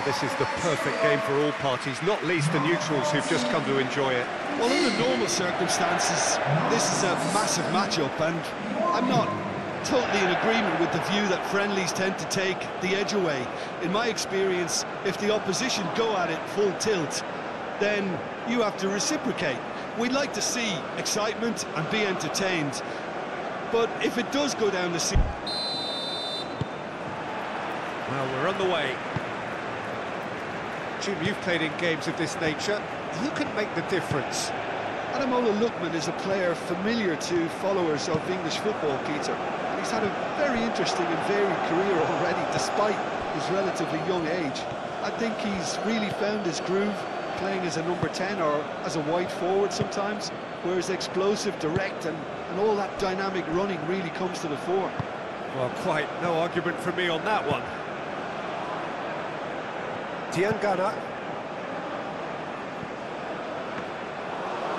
this is the perfect game for all parties, not least the neutrals who've just come to enjoy it. Well, in the normal circumstances, this is a massive matchup, and I'm not totally in agreement with the view that friendlies tend to take the edge away. In my experience, if the opposition go at it full tilt, then you have to reciprocate. We'd like to see excitement and be entertained, but if it does go down the sea... Well, we're on the way. Jim, you've played in games of this nature. Who can make the difference? Ademola Lookman is a player familiar to followers of English football, Peter. And he's had a very interesting and varied career already, despite his relatively young age. I think he's really found his groove, playing as a number 10 or as a wide forward sometimes, where his explosive, direct and all that dynamic running really comes to the fore. Well, quite no argument from me on that one. Diangana.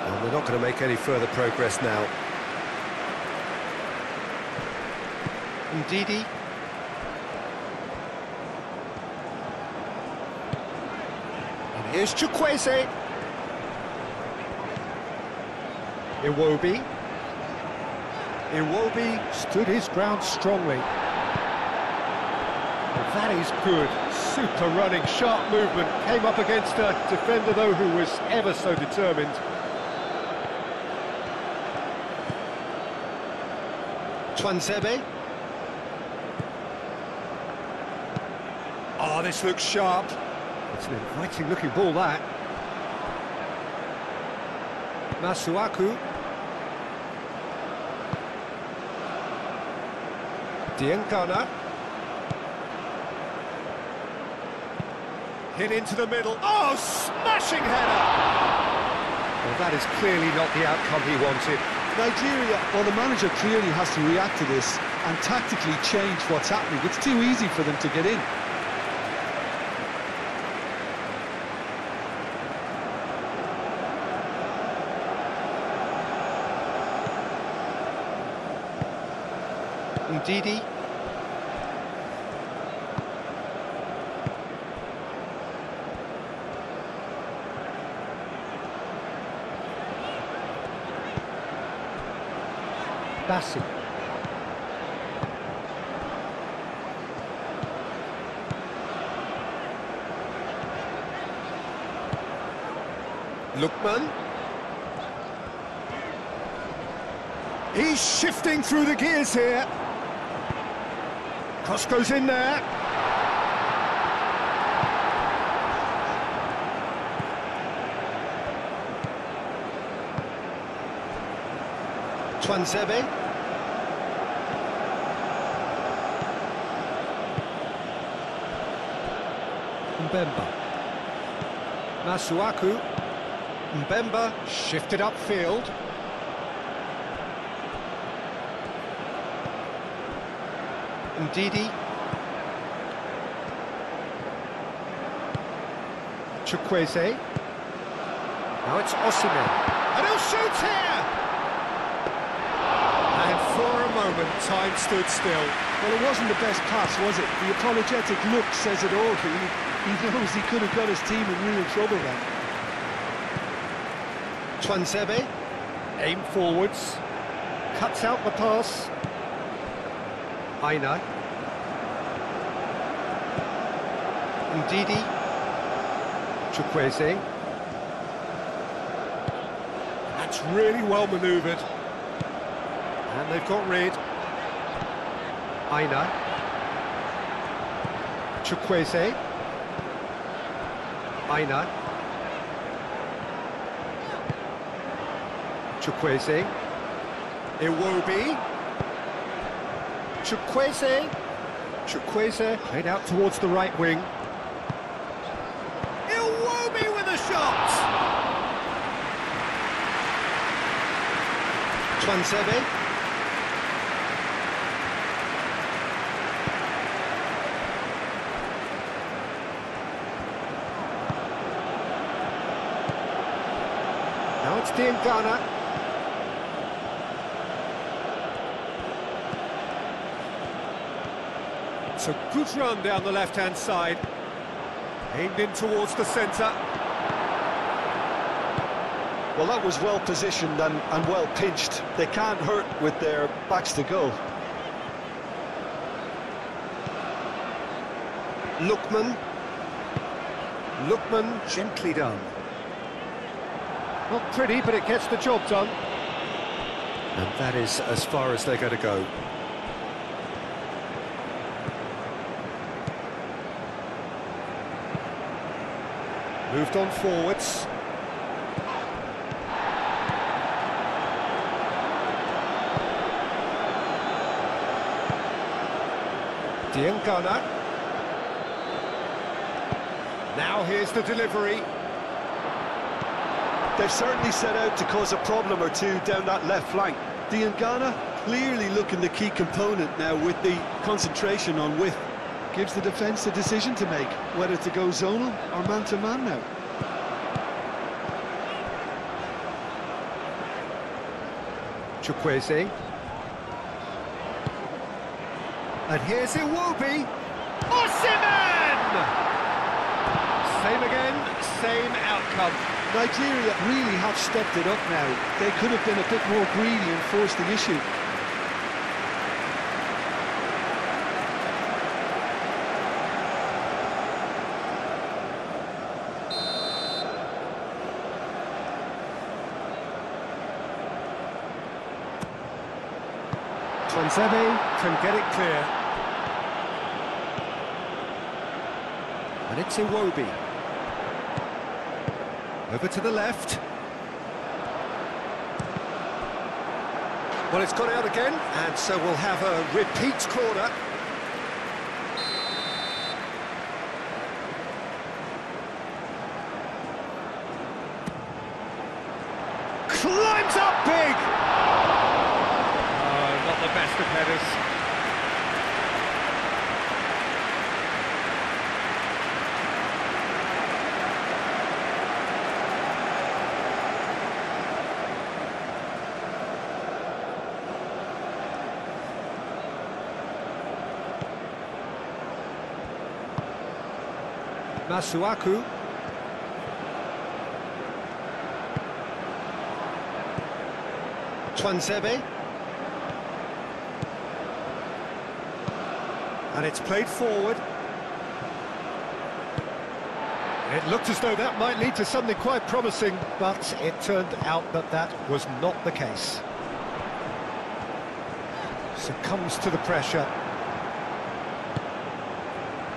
And we're not going to make any further progress now. Ndidi. And here's Chukwueze. Iwobi. Iwobi stood his ground strongly. Well, that is good. Super running, sharp movement. Came up against a defender, though, who was ever so determined. Tuanzebe. Oh, this looks sharp. It's an inviting-looking ball, that. Masuaku. Diangana. Hit into the middle. Oh, smashing header! Well, that is clearly not the outcome he wanted. Nigeria, well, the manager clearly has to react to this and tactically change what's happening. It's too easy for them to get in. Ndidi. Bassi. Lookman. He's shifting through the gears here. Cross goes in there. Tuanzebe. Mbemba. Masuaku. Mbemba shifted upfield. Ndidi. Chukwueze. Now it's Osimhen. And he'll shoot here! And for a moment, time stood still. Well, it wasn't the best pass, was it? The apologetic look says it all. He knows he could have got his team in real trouble then. Tuanzebe. Aim forwards. Cuts out the pass. Aina. Ndidi. Chukwueze. That's really well manoeuvred. And they've got rid. Aina. Chukwueze. Aina. Chukwueze. Iwobi. Chukwueze. Chukwueze played out towards the right wing. Iwobi with a shot! Tuanzebe. Now it's Diangana. It's a good run down the left-hand side. Aimed in towards the centre. Well, that was well positioned and well pinched. They can't hurt with their backs to goal. Lookman, gently done. Not pretty, but it gets the job done. And that is as far as they're going to go. Moved on forwards. Diangana. Now here's the delivery. They've certainly set out to cause a problem or two down that left flank. Diangana clearly looking the key component now with the concentration on width. Gives the defence a decision to make, whether to go zonal or man-to-man now. Chukwueze. And here's Iwobi. Osimhen! Same again, same outcome. Nigeria really have stepped it up now. They could have been a bit more greedy and forced the issue. Tuanzebe can get it clear. And it's Iwobi. Over to the left. Well, it's gone out again, and so we'll have a repeat corner. Climbs up big! Not the best of headers. Masuaku. Tuanzebe. And it's played forward. It looked as though that might lead to something quite promising, but it turned out that that was not the case. Succumbs to the pressure.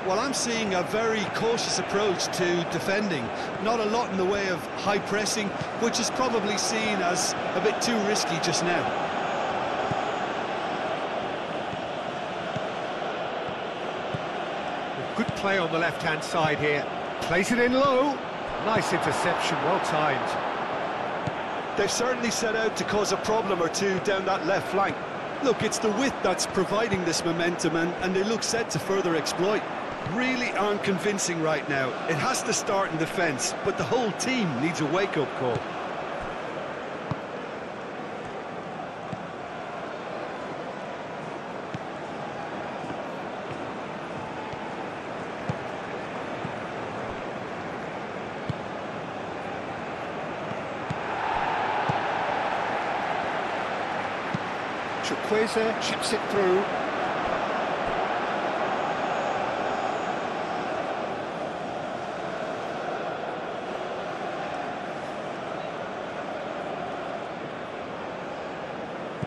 Well, I'm seeing a very cautious approach to defending. Not a lot in the way of high pressing, which is probably seen as a bit too risky just now. Good play on the left-hand side here. Plays it in low. Nice interception, well timed. They've certainly set out to cause a problem or two down that left flank. Look, it's the width that's providing this momentum, and they look set to further exploit. Really aren't convincing right now. It has to start in defence, but the whole team needs a wake-up call. Chukwueze chips it through.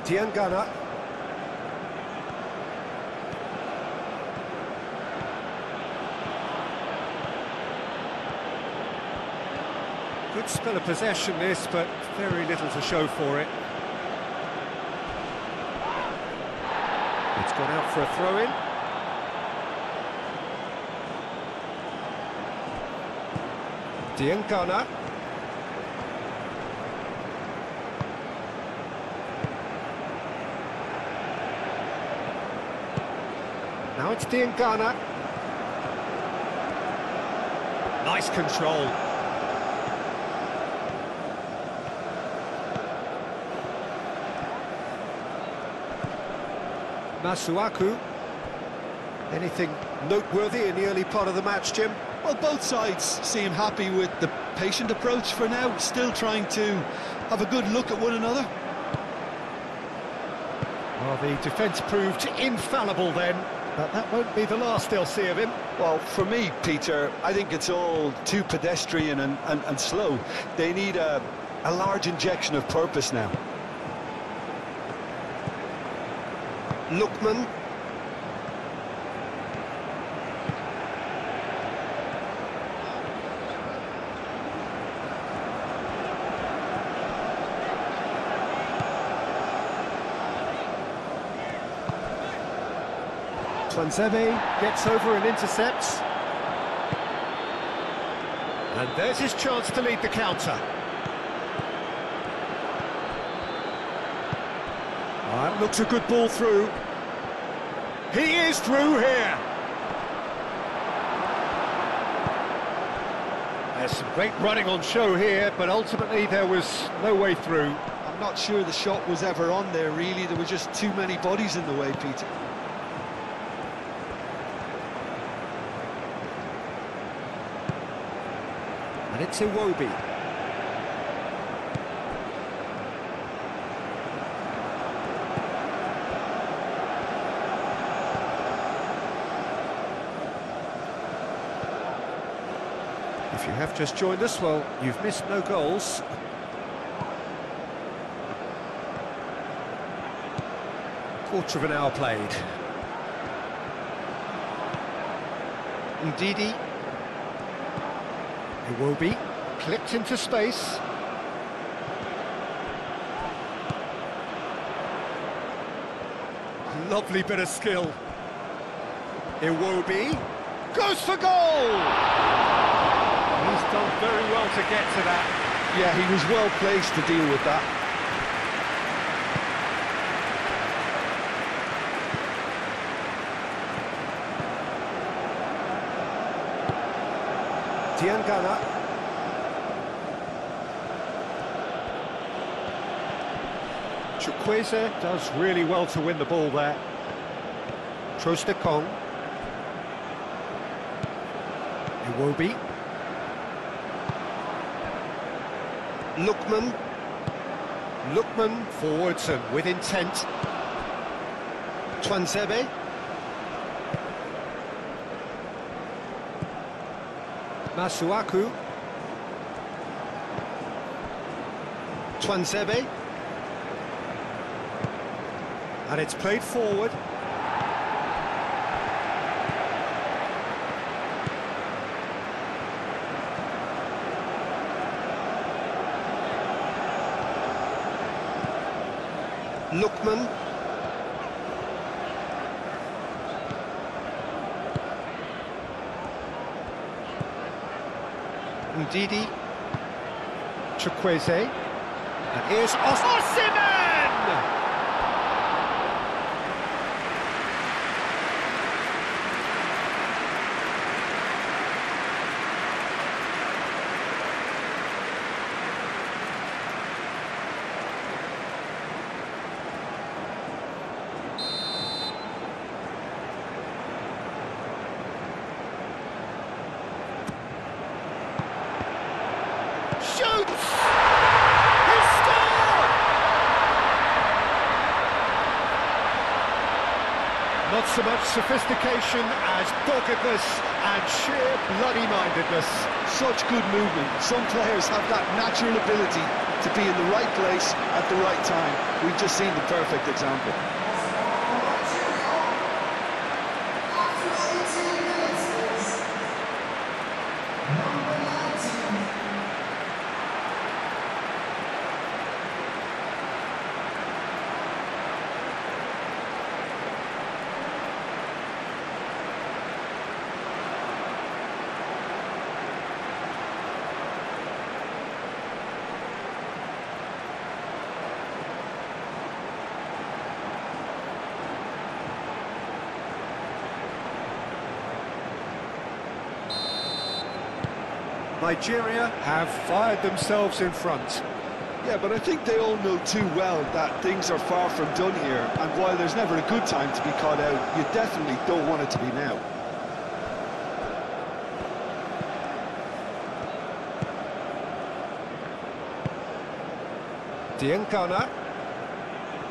Diangana. Good spell of possession this, but very little to show for it. It's gone out for a throw-in. Diangana. Now it's Diangana. Nice control. Masuaku. Anything noteworthy in the early part of the match, Jim? Well, both sides seem happy with the patient approach for now, still trying to have a good look at one another. Well, the defence proved infallible then, but that won't be the last they'll see of him. Well, for me, Peter, I think it's all too pedestrian and slow. They need a large injection of purpose now. Lookman. Twanzebe gets over and intercepts. And there's his chance to lead the counter. That looks a good ball through. He is through here. There's some great running on show here, but ultimately there was no way through. I'm not sure the shot was ever on there, really. There were just too many bodies in the way, Peter. And it's Iwobi. If you have just joined us, well, you've missed no goals. Quarter of an hour played. Ndidi. Iwobi clipped into space. Lovely bit of skill. Iwobi goes for goal! He's done very well to get to that. Yeah, he was well placed to deal with that. Diangana. Chukwueze does really well to win the ball there. Trostekong. Iwobi. Lookman. Lookman forwards and with intent. Twanzebe. Masuaku. Twanzebe. And it's played forward. Lookman. Ndidi. Chukwueze. And here's Osimhen! Shoots! He scored! Not so much sophistication as doggedness and sheer bloody-mindedness. Such good movement. Some players have that natural ability to be in the right place at the right time. We've just seen the perfect example. Nigeria have fired themselves in front. Yeah, but I think they all know too well that things are far from done here, and while there's never a good time to be caught out, you definitely don't want it to be now. Diangana.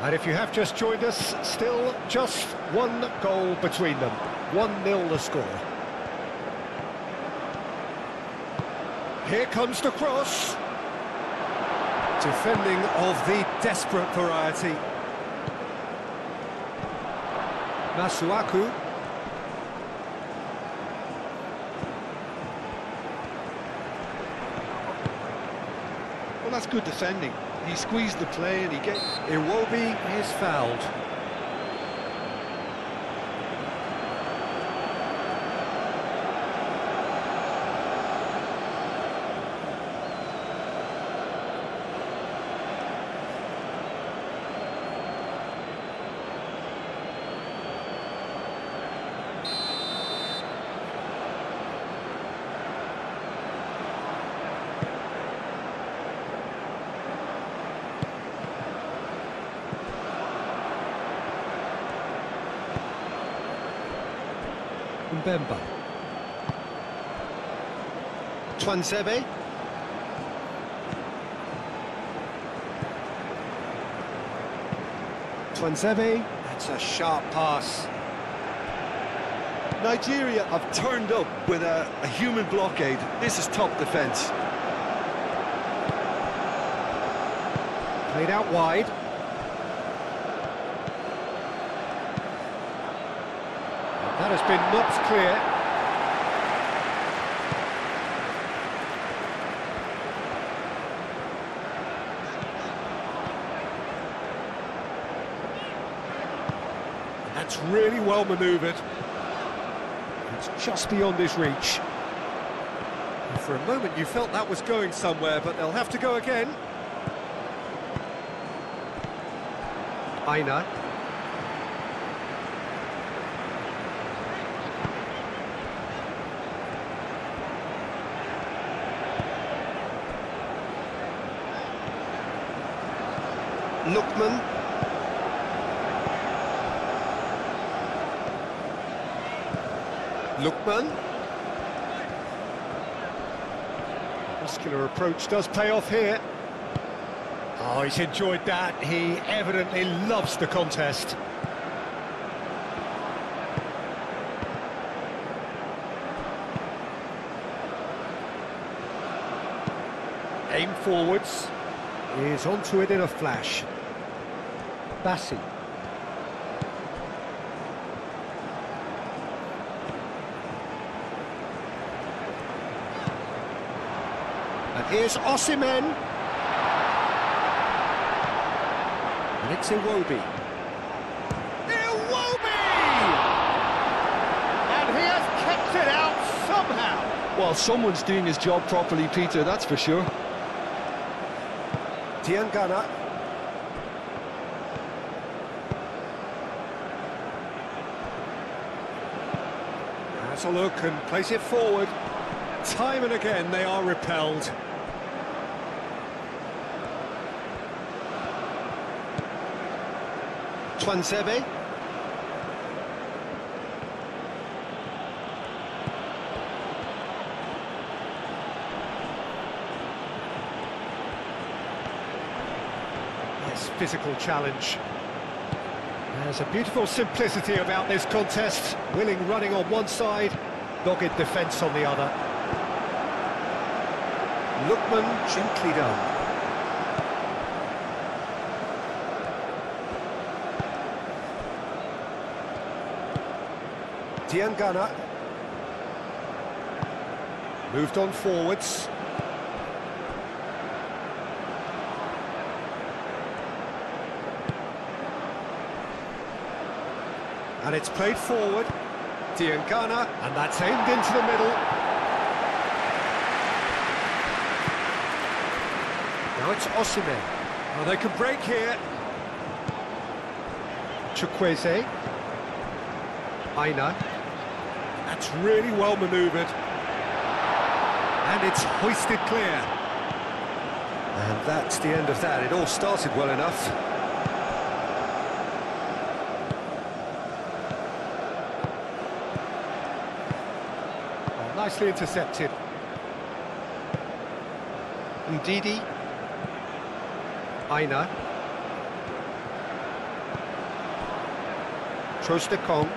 And if you have just joined us, still just one goal between them. 1-0 the score. Here comes the cross. Defending of the desperate variety. Masuaku. Well, that's good defending. He squeezed the play and he gets... Iwobi is fouled. Mbemba. Twansebe. Twansebe, that's a sharp pass. Nigeria have turned up with a human blockade. This is top defence. Played out wide. That has been knocked clear. That's really well manoeuvred. It's just beyond his reach. And for a moment you felt that was going somewhere, but they'll have to go again. Aina. Lookman. Lookman. Muscular approach does pay off here. Oh, he's enjoyed that. He evidently loves the contest. Aim forwards. Is onto it in a flash. Bassi. And here's Osimhen. And it's Iwobi. Iwobi! And he has kept it out somehow. Well, someone's doing his job properly, Peter, that's for sure. Diangana. Has a look and plays it forward. Time and again they are repelled. Twansebe. Yes, physical challenge. There's a beautiful simplicity about this contest. Willing running on one side, dogged defence on the other. Lookman, gently done. Diangana. Moved on forwards. And it's played forward. Diangana, and that's aimed into the middle. Now it's Osimhen. Oh, they can break here. Chukwueze. Aina. That's really well manoeuvred. And it's hoisted clear. And that's the end of that. It all started well enough. Oh, nicely intercepted. Aina. Trostekong.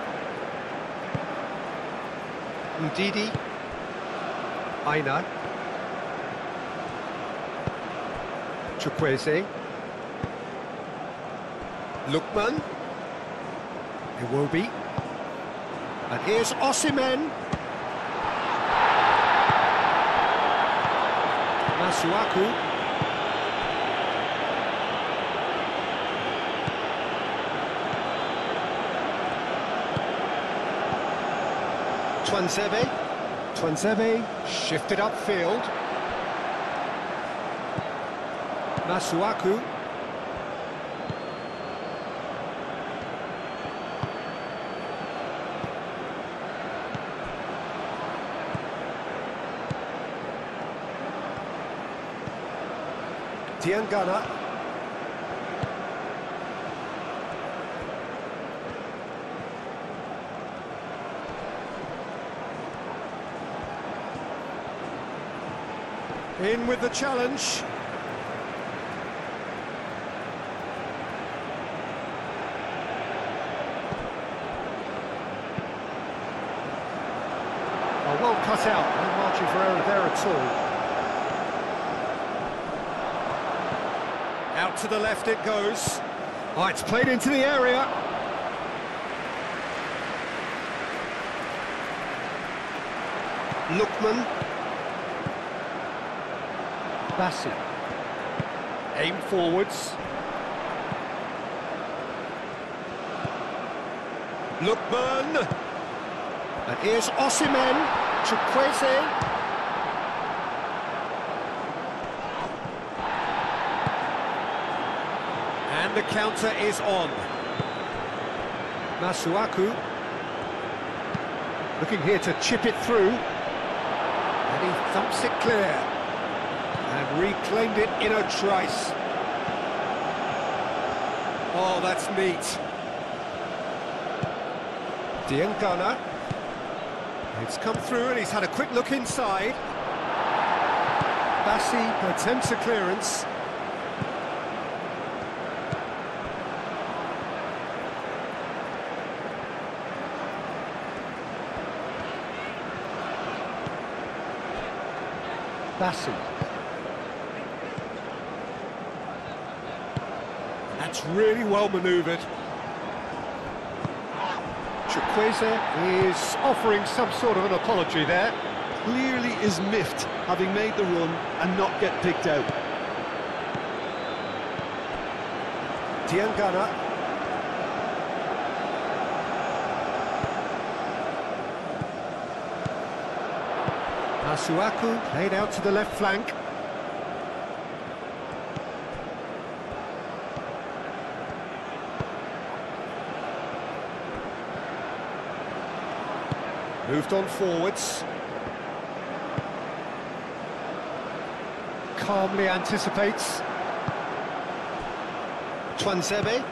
Ndidi. Aina. Chukwueze. Lookman. Iwobi. And here's Osimhen. Masuaku. Tuanzebe shifted upfield. Masuaku. Diangana. In with the challenge. Oh, well cut out. No margin for error there at all. Out to the left it goes. Oh, it's played into the area. Lookman. Bassi. Aim forwards. Lookman. And here's Osimhen. Chukwueze. And the counter is on. Masuaku. Looking here to chip it through. And he thumps it clear. And reclaimed it in a trice. Oh, that's neat. Diangana. It's come through and he's had a quick look inside. Bassi attempts a clearance. Bassi. That's really well manoeuvred. Chukwueze is offering some sort of an apology there. Clearly is miffed, having made the run and not get picked out. Diangana. Masuaku played out to the left flank. Moved on forwards. Calmly anticipates. Tuanzebe.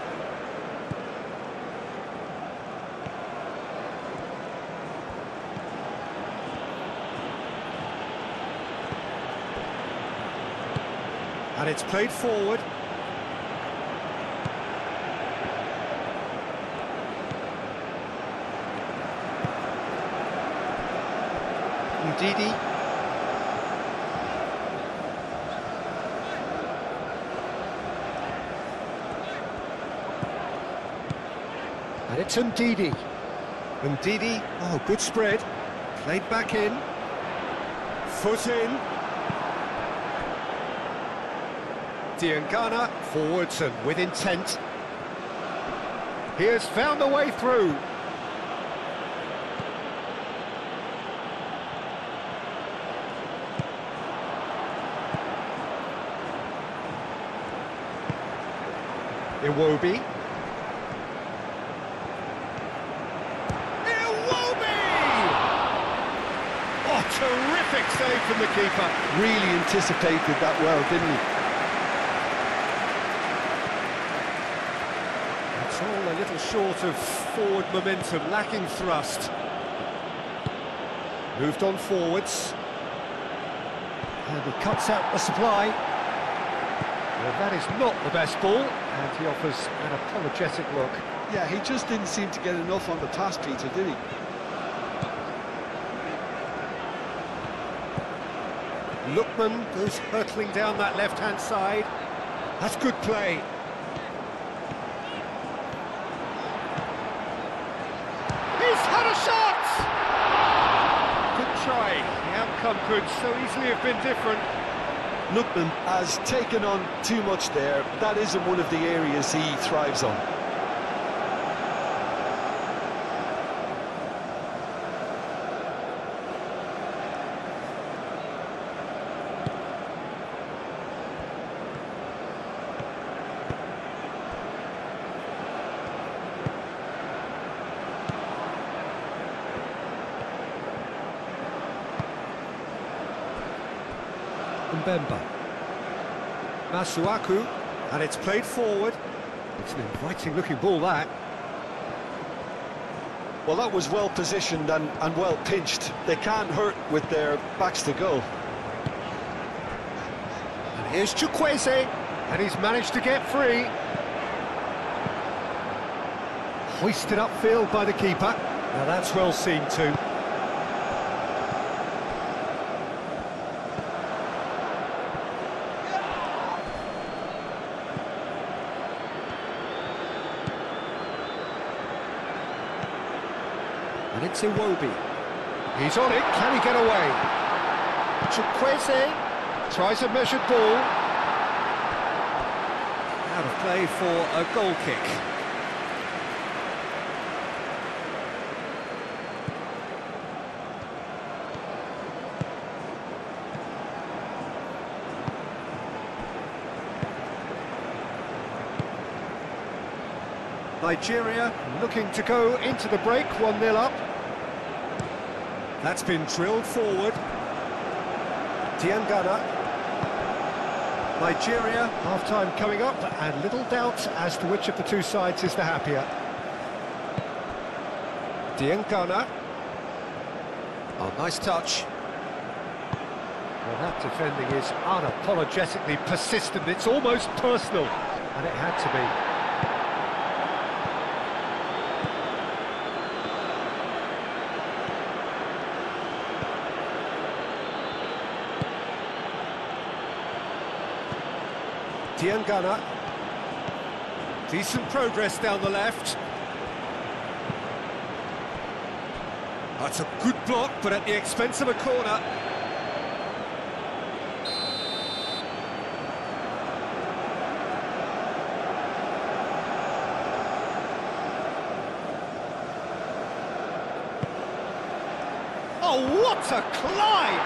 And it's played forward. Ndidi. And it's Ndidi. Ndidi, Oh, good spread. Played back in. Foot in. Diangana, forwards and with intent. He has found a way through. Iwobi. Oh, terrific save from the keeper. Really anticipated that well, didn't he? It's all a little short of forward momentum, lacking thrust. Moved on forwards. And he cuts out the supply. Well, that is not the best ball, and he offers an apologetic look. Yeah, he just didn't seem to get enough on the pass, Peter, did he? Lookman goes hurtling down that left-hand side. That's good play. He's had a shot! Good try. The outcome could so easily have been different. Lookman has taken on too much there. That isn't one of the areas he thrives on. Mbemba. Masuaku, and it's played forward. It's an inviting looking ball, that. Well, that was well positioned and well pinched. They can't hurt with their backs to goal. And here's Chukwueze, and he's managed to get free. Hoisted upfield by the keeper. Now that's well seen too. And it's Iwobi. He's on it, can he get away? Chukwueze tries a measured ball. Out of play for a goal kick. Nigeria looking to go into the break, 1-0 up. That's been drilled forward. Diangana. Nigeria, half-time coming up, and little doubt as to which of the two sides is the happier. Diangana. Oh, nice touch. Well, that defending is unapologetically persistent. It's almost personal, and it had to be. Diangana. Decent progress down the left. That's a good block, but at the expense of a corner. Oh, what a climb!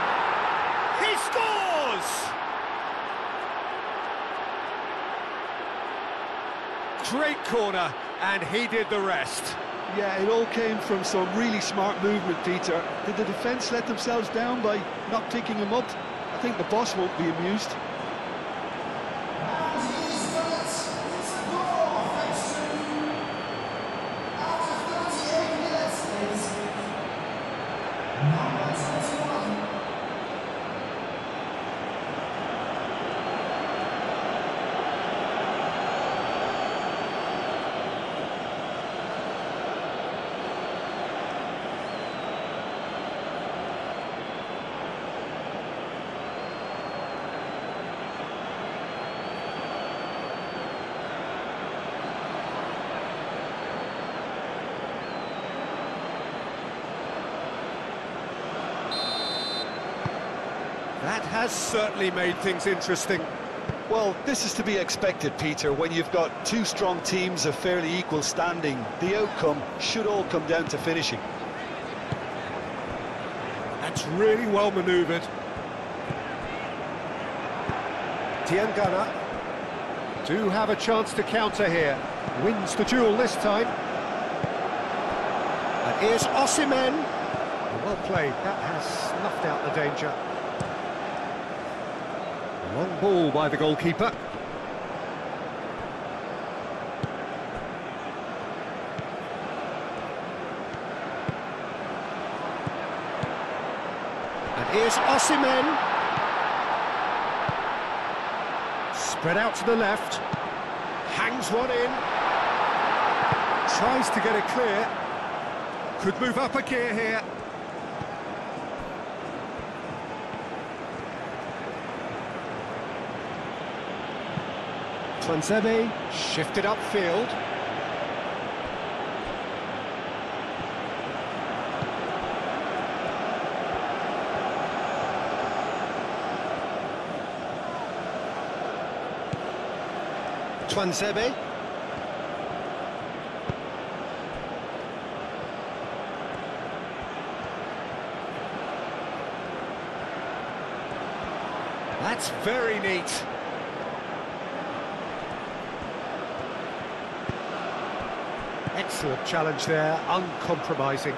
He scores! Great corner, and he did the rest. Yeah, it all came from some really smart movement, Peter. Did the defence let themselves down by not picking him up? I think the boss won't be amused. That has certainly made things interesting. Well, this is to be expected, Peter. When you've got two strong teams of fairly equal standing, the outcome should all come down to finishing. That's really well manoeuvred. Diangana do have a chance to counter here. Wins the duel this time. And here's Osimhen. Well played, that has snuffed out the danger. Long ball by the goalkeeper. And here's Osimhen. Spread out to the left. Hangs one in. Tries to get it clear. Could move up a gear here. Tuanzebe shifted upfield. Tuanzebe. That's very neat. Excellent challenge there, uncompromising.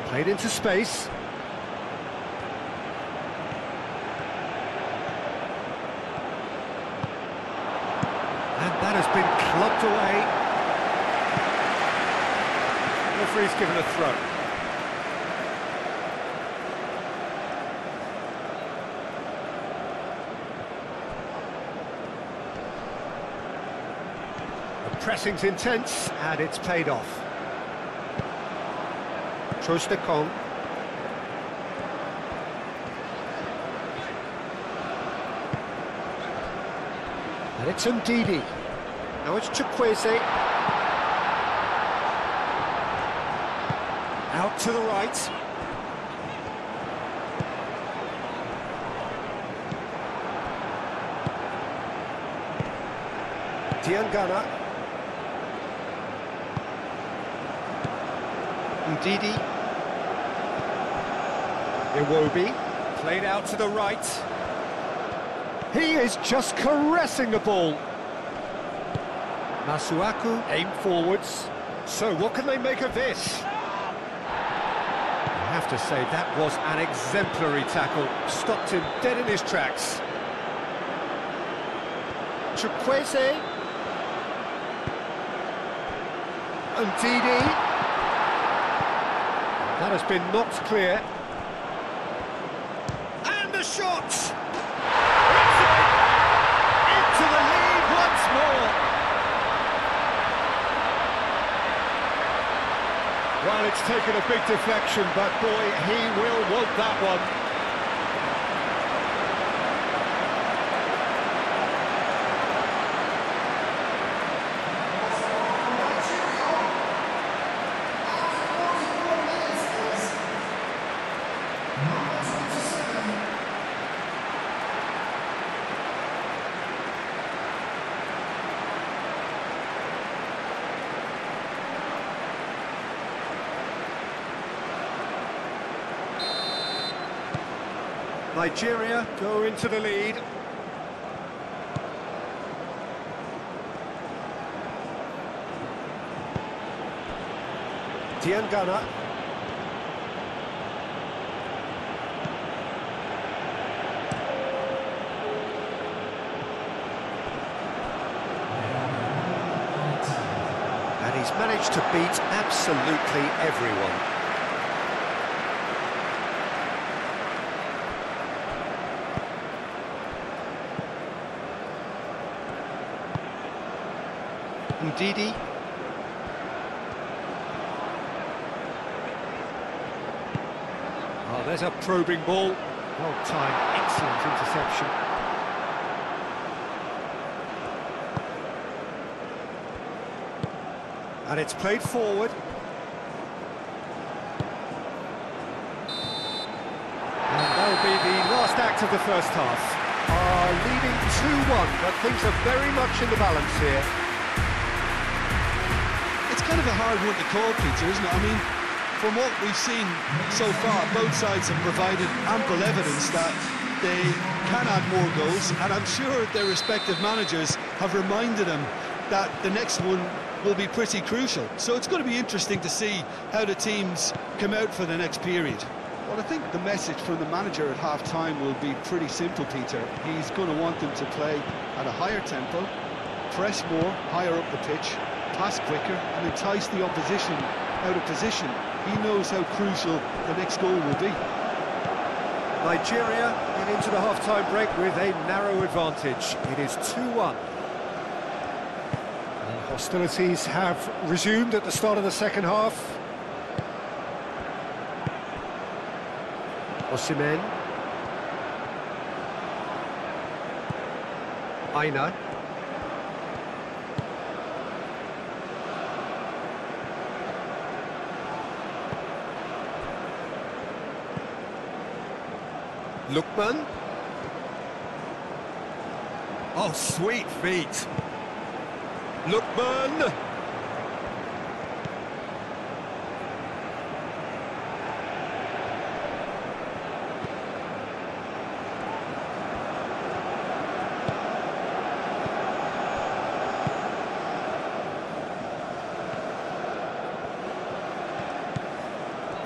Played into space. And that has been clubbed away. Referee's given a throw. The pressing's intense, and it's paid off. The Kong. And it's Ndidi. Now it's Chukwueze. Out to the right. Diangana. Ndidi. Iwobi, played out to the right. He is just caressing the ball. Masuaku aimed forwards. So what can they make of this? I have to say that was an exemplary tackle. Stopped him dead in his tracks. Chukwueze. Ndidi. That has been knocked clear. The shot! It's into the lead once more! Well, it's taken a big deflection, but boy, he will want that one. Nigeria go into the lead. Diangana. And he's managed to beat absolutely everyone. Ndidi. Oh, there's a probing ball. Well timed, excellent interception. And it's played forward. And that'll be the last act of the first half. Leading 2-1, but things are very much in the balance here. Kind of a hard one to call, Peter, isn't it? I mean, from what we've seen so far, both sides have provided ample evidence that they can add more goals, and I'm sure their respective managers have reminded them that the next one will be pretty crucial. So it's going to be interesting to see how the teams come out for the next period. Well, I think the message from the manager at half-time will be pretty simple, Peter. He's going to want them to play at a higher tempo, press more, higher up the pitch, pass quicker and entice the opposition out of position. He knows how crucial the next goal will be. Nigeria get into the half-time break with a narrow advantage. It is 2-1. Hostilities have resumed at the start of the second half. Osimhen. Aina. Lookman. Oh, sweet feet. Lookman.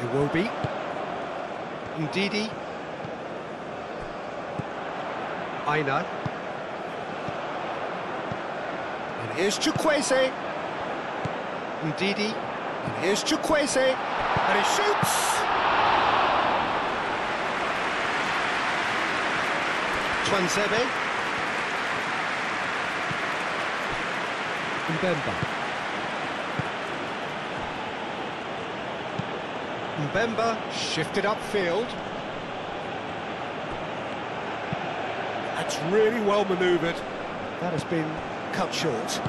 Iwobi. Ndidi. Aina. And here's Chukwueze. Ndidi. And here's Chukwueze. And he shoots! Twanzebe. Mbemba. Mbemba shifted upfield. That's really well manoeuvred. That has been cut short.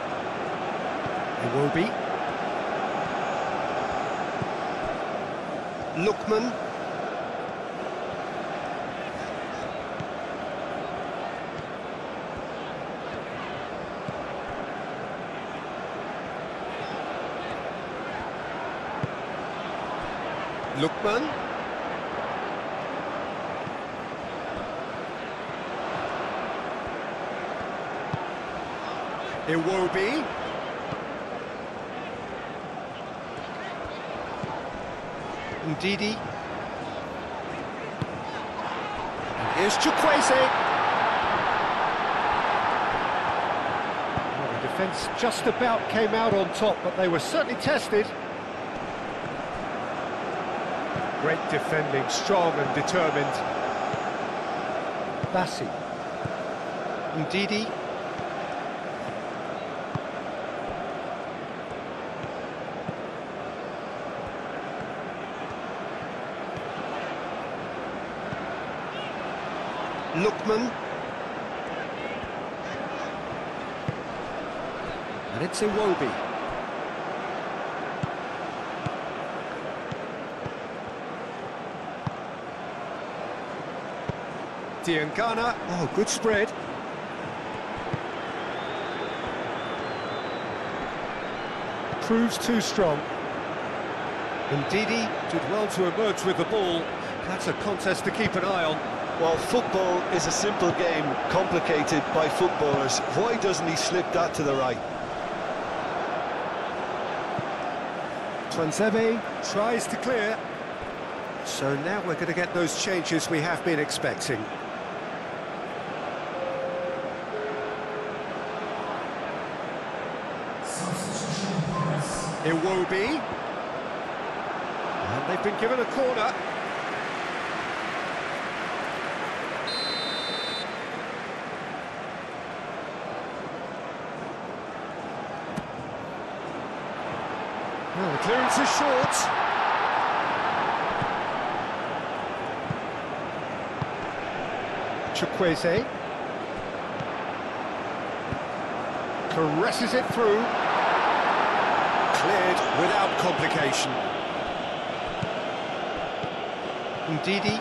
Iwobi. Lookman. Lookman. Iwobi. Ndidi. And here's Chukwueze. Well, the defence just about came out on top, but they were certainly tested. Great defending, strong and determined. Bassi. Ndidi. Lookman. And it's Iwobi. Diangana. Oh, good spread. Proves too strong. Ndidi did well to emerge with the ball. That's a contest to keep an eye on. Well, football is a simple game, complicated by footballers. Why doesn't he slip that to the right? Twanzebe tries to clear. So now we're going to get those changes we have been expecting. Iwobi. And they've been given a corner. Well, the clearance is short. Chukwueze. Caresses it through. Cleared without complication. Ndidi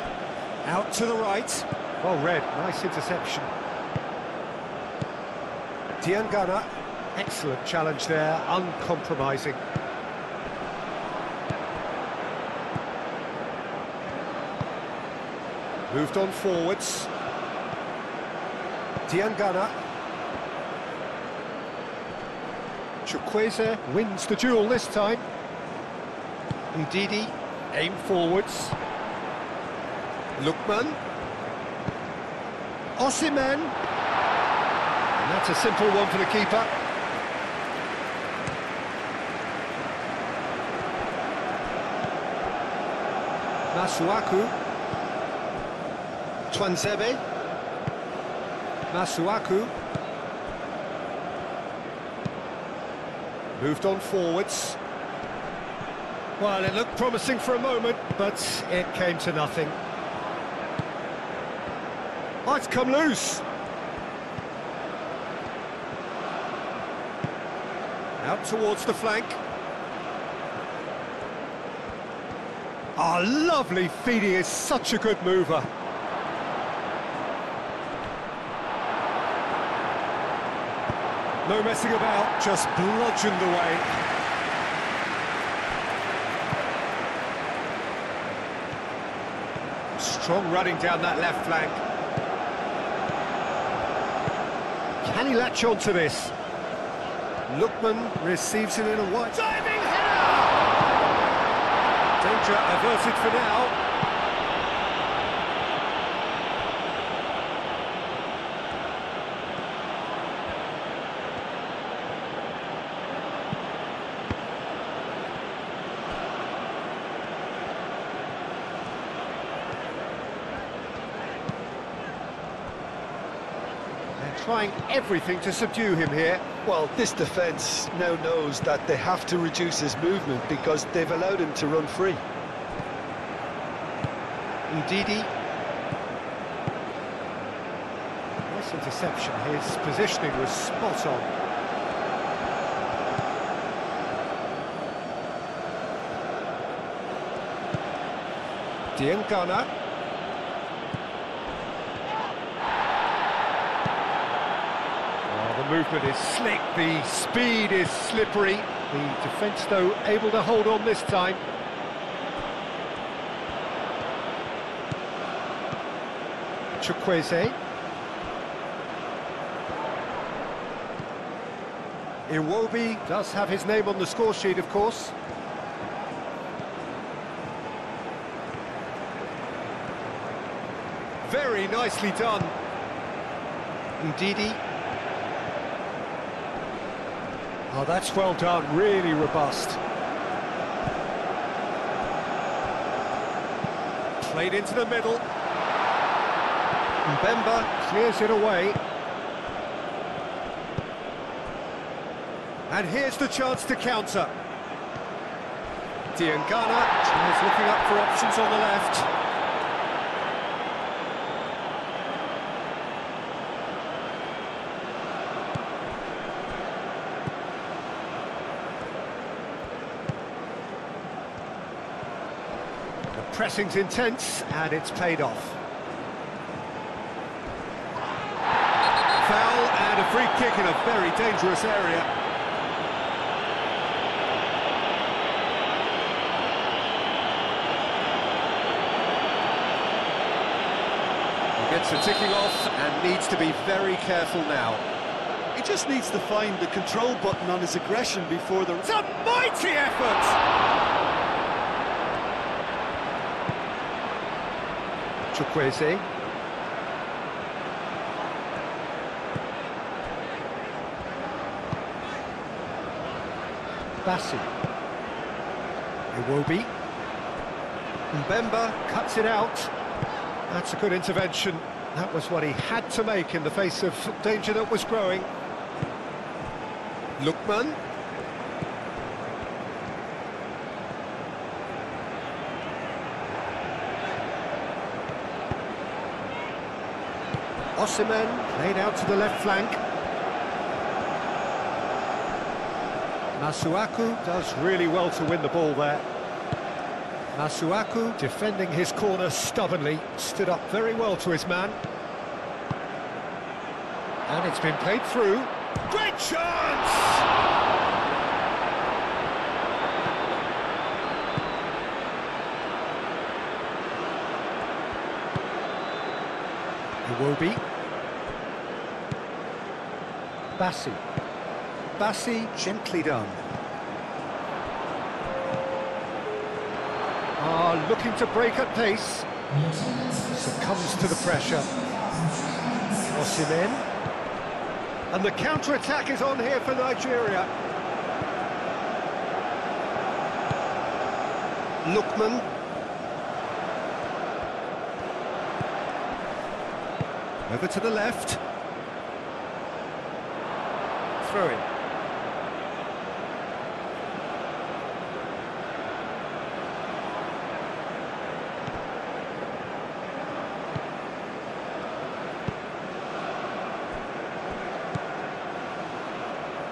out to the right. Well read, nice interception. Diangana, excellent challenge there, uncompromising. Moved on forwards. Diangana. Chukwueze wins the duel this time. Ndidi, aim forwards. Lookman. Osimhen. And that's a simple one for the keeper. Masuaku. Twanzebe. Masuaku. Moved on forwards. Well, it looked promising for a moment, but it came to nothing. Oh, it's come loose. Out towards the flank. Oh, lovely feed, he is such a good mover. No messing about, just bludgeoned away. Strong running down that left flank. Can he latch on to this? Lookman receives it in a wide... Diving header! Danger averted for now. Trying everything to subdue him here. Well, this defence now knows that they have to reduce his movement because they've allowed him to run free. Ndidi. Nice interception. His positioning was spot on. Diangana. The movement is slick, the speed is slippery. The defence, though, able to hold on this time. Chukwueze. Iwobi does have his name on the score sheet, of course. Very nicely done. Ndidi. Oh, that's well done, really robust. Played into the middle. Mbemba clears it away. And here's the chance to counter. Diangana is looking up for options on the left. Pressing's intense, and it's paid off. Foul and a free kick in a very dangerous area. He gets the ticking off and needs to be very careful now. He just needs to find the control button on his aggression before the... It's a mighty effort! Chukwueze. Bassi. Iwobi. Mbemba cuts it out. That's a good intervention. That was what he had to make in the face of danger that was growing. Lookman. Osimhen laid out to the left flank. Masuaku does really well to win the ball there. Masuaku defending his corner stubbornly, stood up very well to his man. And it's been played through. Great chance! Iwobi. Bassi. Bassi, gently done. Looking to break at pace. Succumbs to the pressure. Osimhen. And the counter-attack is on here for Nigeria. Lookman. Over to the left. Throw in.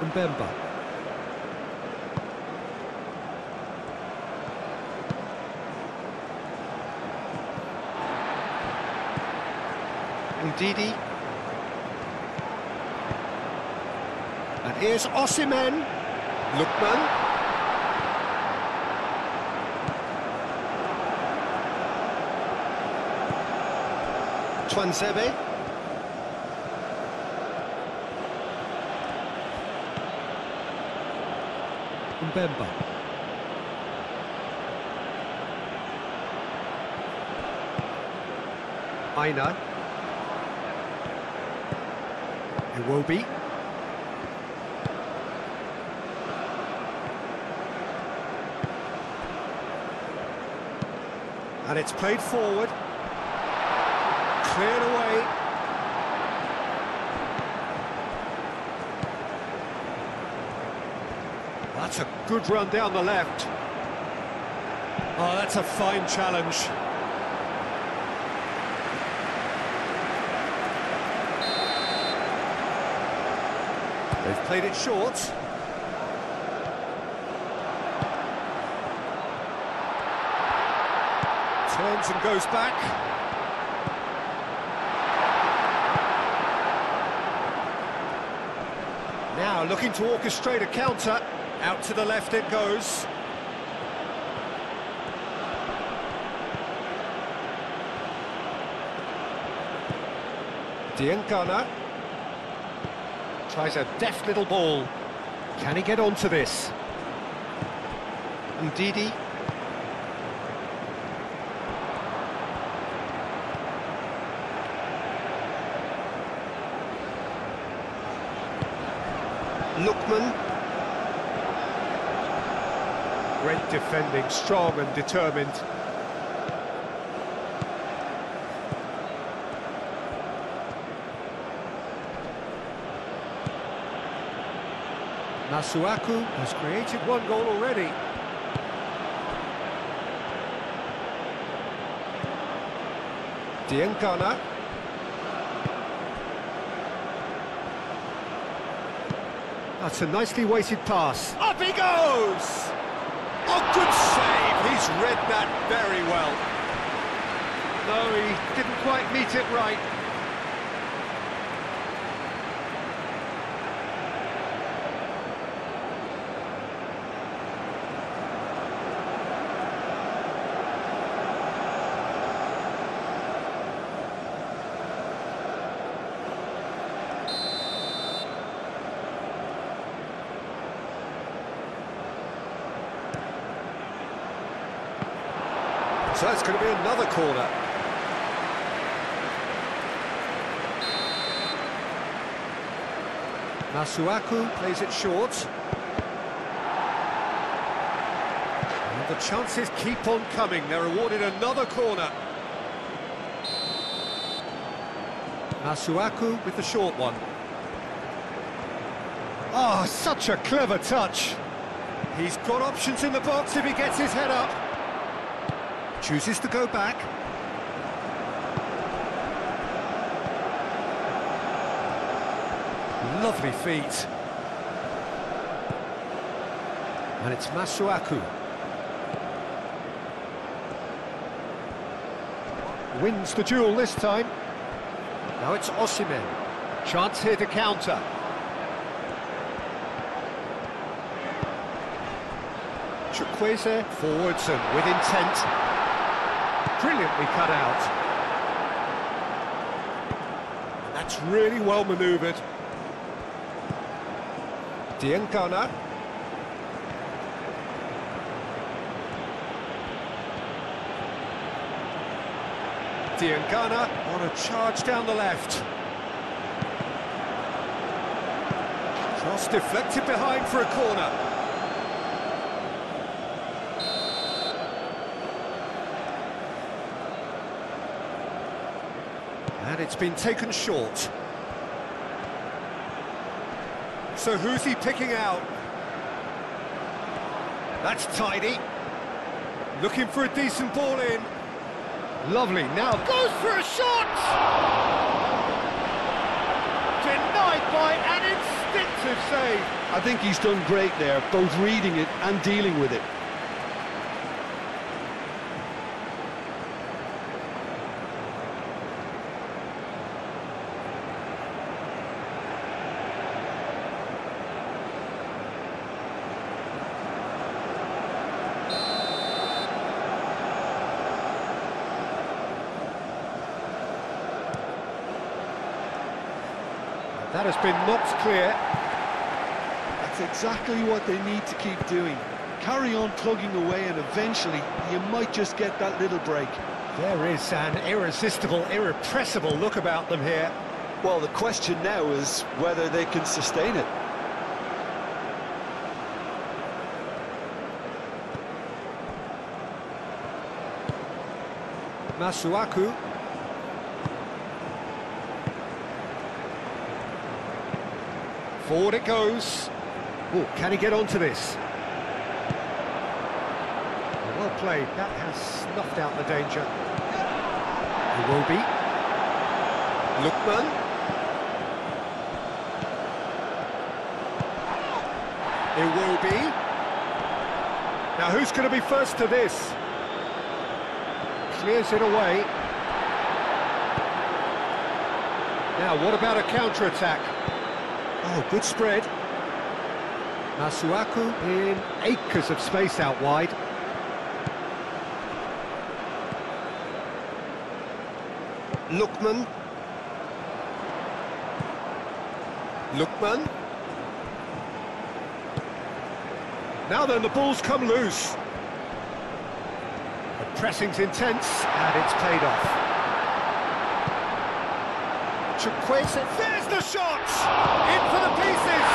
Mbemba. Ndidi. And here's Osimhen. Lookman. Twanzebe. Mbemba. Aina. Iwobi. And it's played forward. Cleared away. That's a good run down the left. Oh, that's a fine challenge. They've played it short. Turns and goes back. Now looking to orchestrate a counter. Out to the left it goes. Diangana tries a deft little ball. Can he get onto this? Ndidi. Lookman. Great defending, strong and determined. Masuaku has created one goal already. Diangana. That's a nicely weighted pass. Up he goes! Oh, good save! He's read that very well. No, he didn't quite meet it right. So it's going to be another corner. Masuaku plays it short. And the chances keep on coming. They're awarded another corner. Masuaku with the short one. Oh, such a clever touch. He's got options in the box if he gets his head up. Chooses to go back. Lovely feet. And it's Masuaku. Wins the duel this time. Now it's Osimhen. Chance here to counter. Chukwueze forwards and with intent. Brilliantly cut out. That's really well manoeuvred. Diangana. Diangana on a charge down the left. Cross deflected behind for a corner. And it's been taken short. So who's he picking out? That's tidy. Looking for a decent ball in. Lovely, now goes for a shot! Denied by an instinctive save. I think he's done great there, both reading it and dealing with it. That has been knocked clear. That's exactly what they need to keep doing. Carry on plugging away and eventually you might just get that little break. There is an irresistible, irrepressible look about them here. Well, the question now is whether they can sustain it. Masuaku. Forward it goes. Oh, can he get onto this? Well played. That has snuffed out the danger. Iwobi. Lookman. Iwobi. Now who's going to be first to this? Clears it away. Now what about a counter-attack? Oh, good spread. Masuaku in acres of space out wide. Lookman. Lookman. Now then, the ball's come loose. The pressing's intense, and it's paid off. Chukwueze, there's the shot! In for the pieces!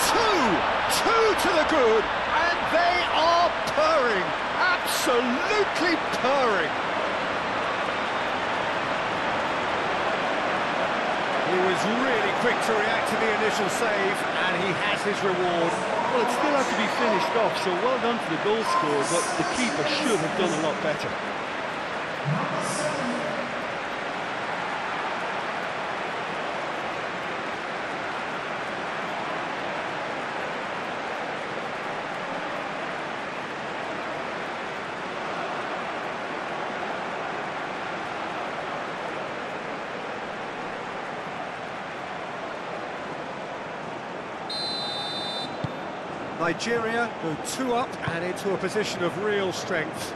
Goal! Two to the good, and they are purring, absolutely purring. He was really quick to react to the initial save, and he has his reward. Well, it still had to be finished off, so well done to the goal scorer, but the keeper should have done a lot better. Nigeria go 2 up and into a position of real strength.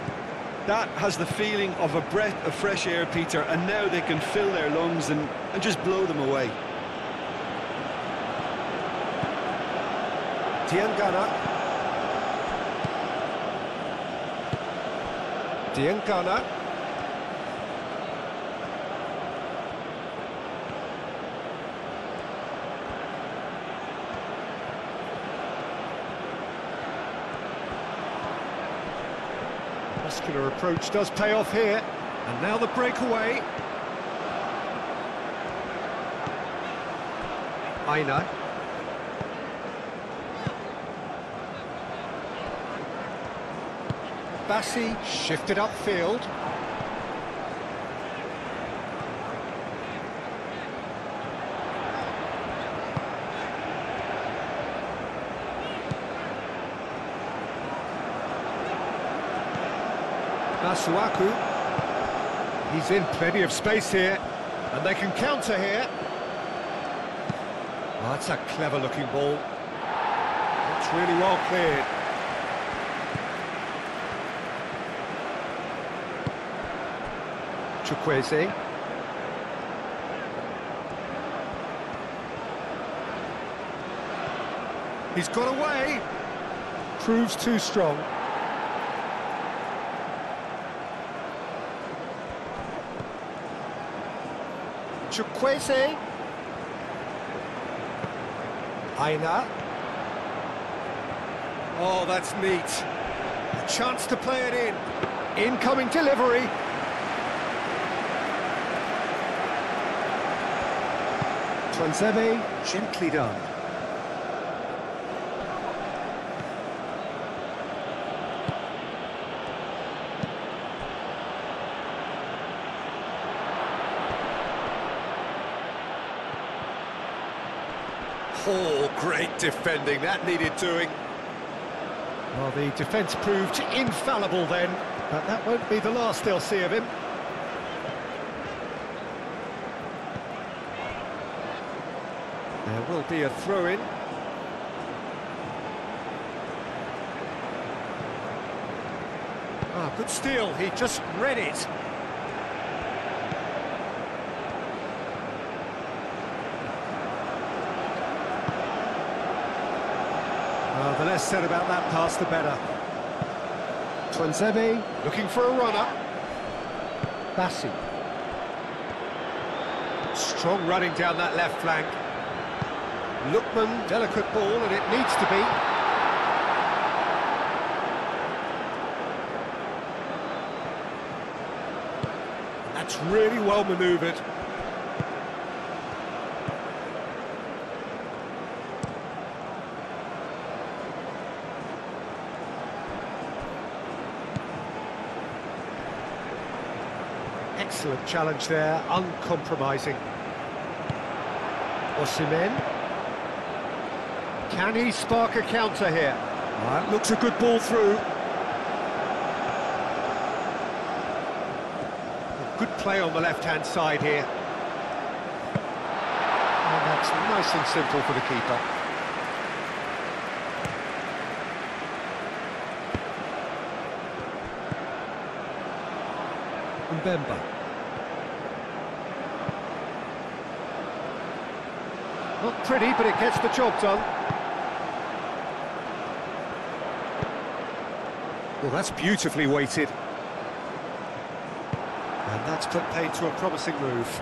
That has the feeling of a breath of fresh air, Peter, and now they can fill their lungs and just blow them away. Diangana. Diangana. Muscular approach does pay off here, and now the breakaway. Aina. Bassi shifted upfield. Masuaku, he's in plenty of space here, and they can counter here. Oh, that's a clever looking ball. It's really well cleared. Chukwueze. He's got away. Proves too strong. Chukwueze. Aina. Oh, that's neat. A chance to play it in. Incoming delivery. Tuanzebe, gently done. Oh, great defending, that needed doing. Well, the defence proved infallible then, but that won't be the last they'll see of him. There will be a throw-in. Ah, good steal, he just read it. The less said about that pass, the better. Tuanzebe looking for a runner. Bassi. Strong running down that left flank. Lookman, delicate ball, and it needs to be. That's really well manoeuvred. Excellent challenge there, uncompromising. Osimhen. Can he spark a counter here? That looks a good ball through. Good play on the left-hand side here. And that's nice and simple for the keeper. Mbemba. Not pretty, but it gets the job done. Well, that's beautifully weighted. And that's put paid to a promising move.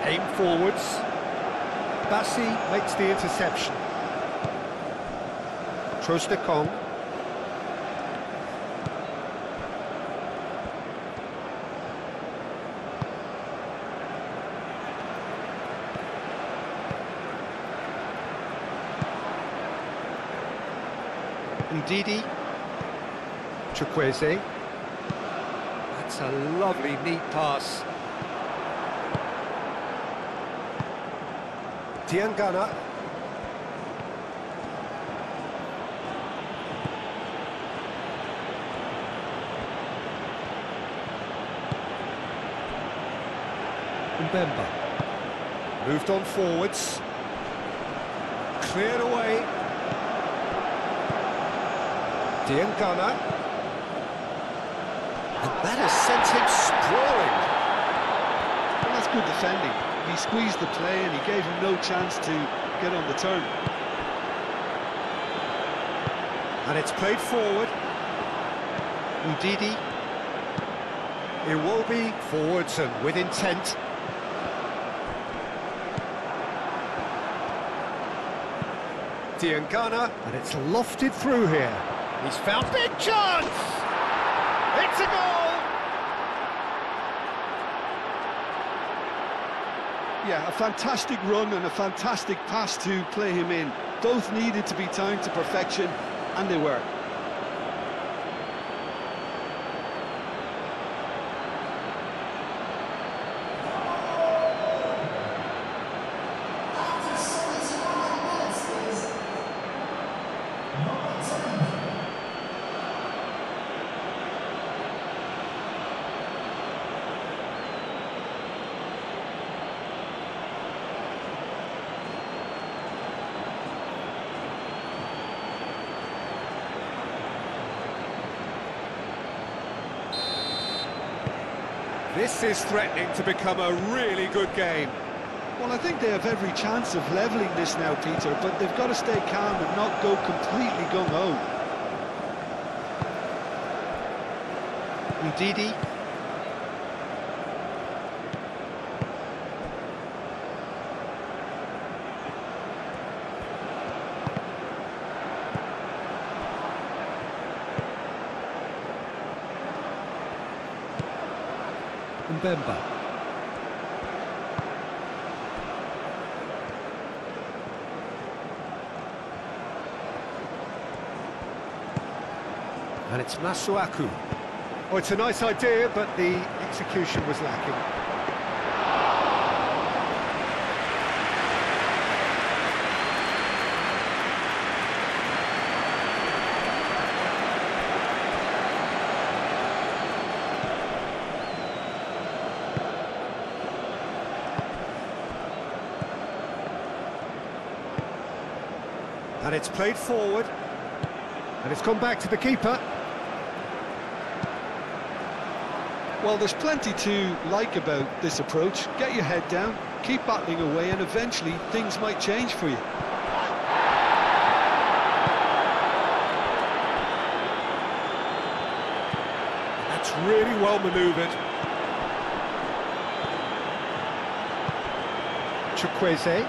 Aim forwards. Bassi makes the interception. Trostekong. Ndidi. Chukwueze. That's a lovely, neat pass. Diangana. Mbemba. Moved on forwards. Cleared away. Diangana. And that has sent him sprawling. Well, that's good defending. He squeezed the play and he gave him no chance to get on the turn. And it's played forward. Ndidi. Iwobi forwards and with intent. Diangana, and it's lofted through here. He's found big chance! It's a goal! Yeah, a fantastic run and a fantastic pass to play him in. Both needed to be timed to perfection, and they were. This is threatening to become a really good game. Well, I think they have every chance of levelling this now, Peter, but they've got to stay calm and not go completely gung-ho. Ndidi. Mbemba. And it's Masuaku. Oh, it's a nice idea, but the execution was lacking. And it's played forward. And it's gone back to the keeper. Well, there's plenty to like about this approach. Get your head down, keep battling away, and eventually things might change for you. That's really well manoeuvred. Chukwueze.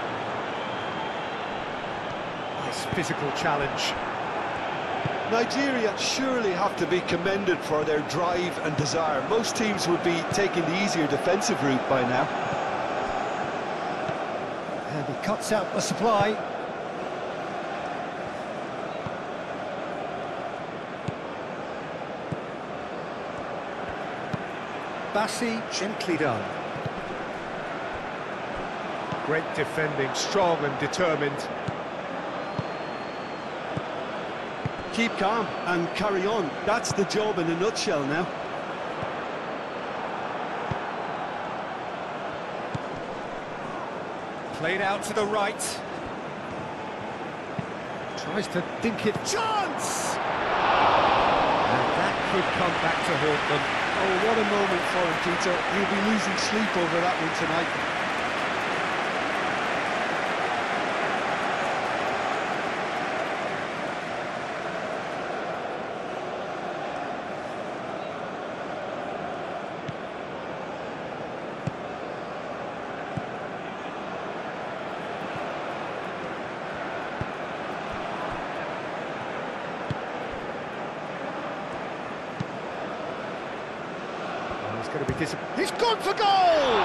Nice physical challenge. Nigeria surely have to be commended for their drive and desire. Most teams would be taking the easier defensive route by now. And he cuts out the supply. Bassi, gently done. Great defending, strong and determined. Keep calm and carry on. That's the job in a nutshell now. Played out to the right. Tries to dink it. Chance! And that could come back to haunt them. Oh, what a moment for him, Peter. He'll be losing sleep over that one tonight. Going to be he's gone for goal!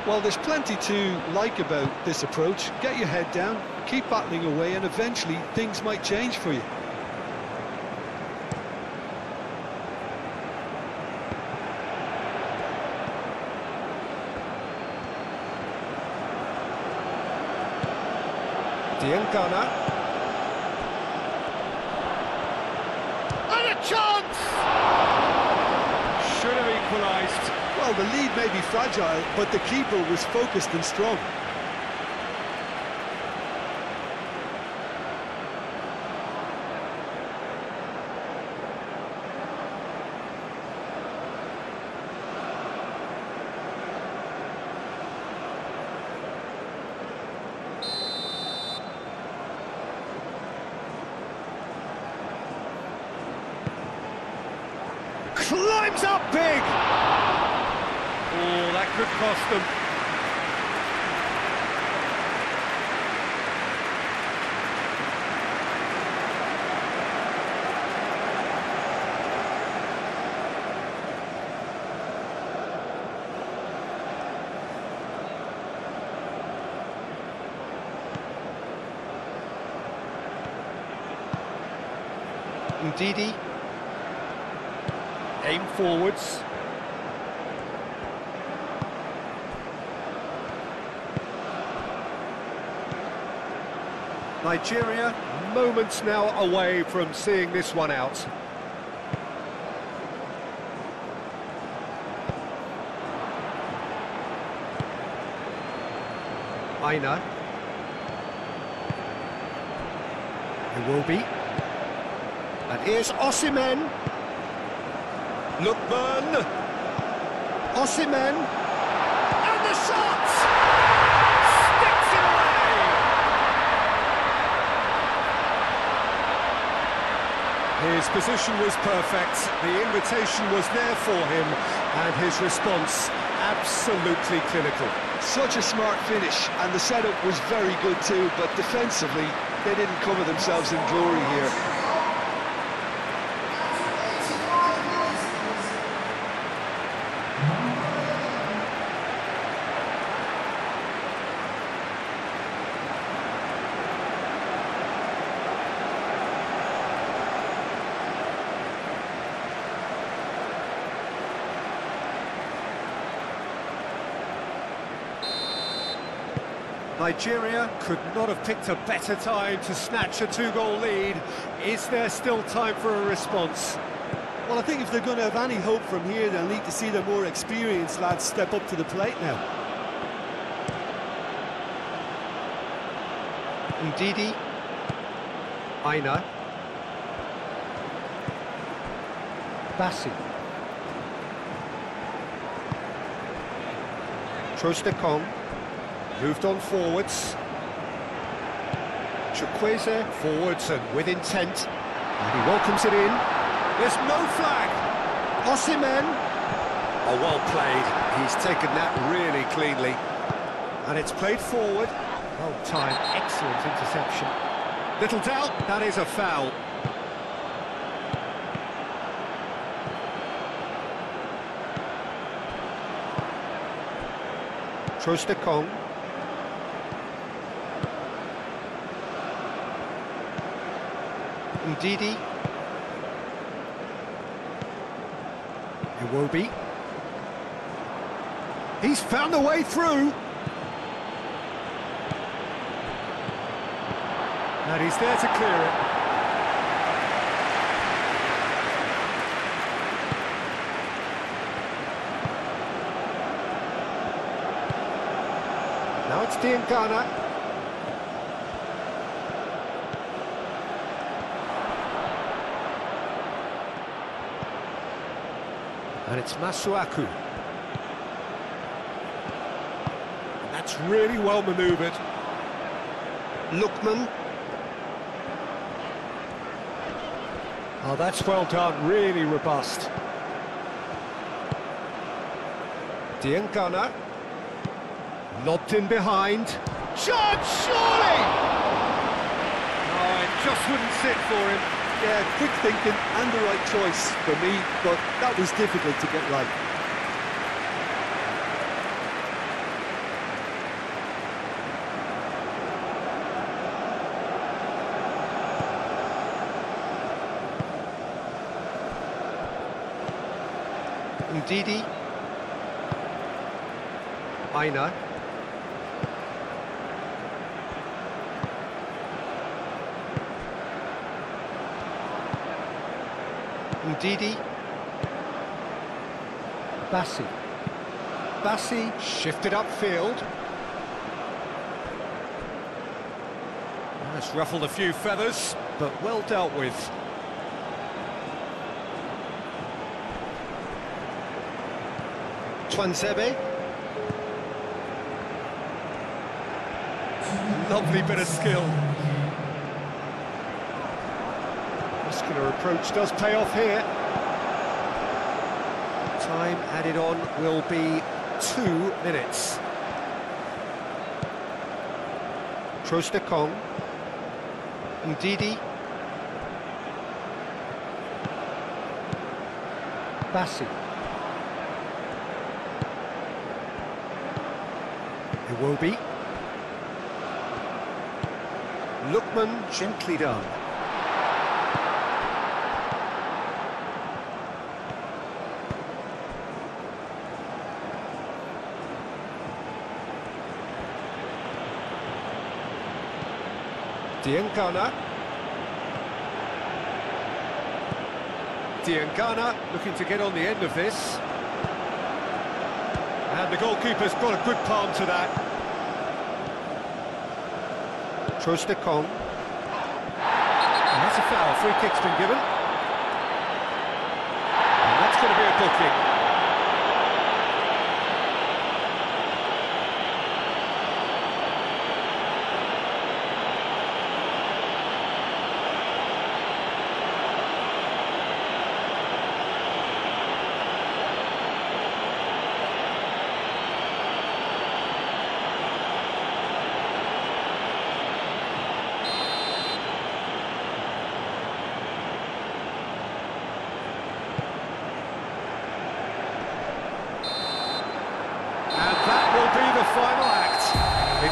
Well, there's plenty to like about this approach. Get your head down, keep battling away, and eventually things might change for you. Diengana. Chance! Should have equalised. Well, the lead may be fragile, but the keeper was focused and strong. Climbs up big! Oh, that could cost them. Ndidi. Aim forwards. Nigeria, moments now away from seeing this one out. Aina. It will be. And here's Osimhen. Lookman. Osimhen. And the shot! Sticks it away! His position was perfect, the invitation was there for him, and his response absolutely clinical. Such a smart finish, and the setup was very good too, but defensively, they didn't cover themselves in glory here. Nigeria could not have picked a better time to snatch a two-goal lead. Is there still time for a response? Well, I think if they're going to have any hope from here, they'll need to see their more experienced lads step up to the plate now. Ndidi. Aina. Bassi. Trostekong. Moved on forwards. Chukwueze forwards and with intent. And he welcomes it in. There's no flag. Osimhen. Oh, well played. He's taken that really cleanly. And it's played forward. Well timed, excellent interception. Little doubt, that is a foul. Trostekong. Ndidi. Iwobi. He's found a way through. And he's there to clear it. Now it's Diangana. And it's Masuaku. And that's really well manoeuvred. Lookman. Oh, that's well done, really robust. Diangana. Lobbed in behind. Shot, surely! Oh, it just wouldn't sit for him. Yeah, quick thinking and the right choice for me, but that was difficult to get right. Ndidi. Aina. Ndidi. Bassi. Bassi shifted upfield. That's ruffled a few feathers, but well dealt with. Twanzebe. Lovely bit of skill. Muscular approach does pay off here. Time added on will be 2 minutes. Trostekong. Ndidi. Bassi. Iwobi. Lookman, gently done. Diangana. Diangana looking to get on the end of this. And the goalkeeper's got a good palm to that. Trostekong. And that's a foul. Free kick's been given. And that's going to be a booking.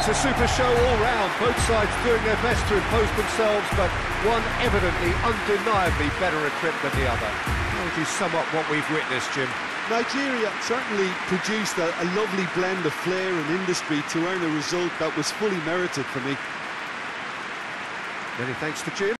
It's a super show all round, both sides doing their best to impose themselves, but one evidently, undeniably better equipped than the other. How would you sum up what we've witnessed, Jim? Nigeria certainly produced a lovely blend of flair and industry to earn a result that was fully merited for me. Many thanks to Jim.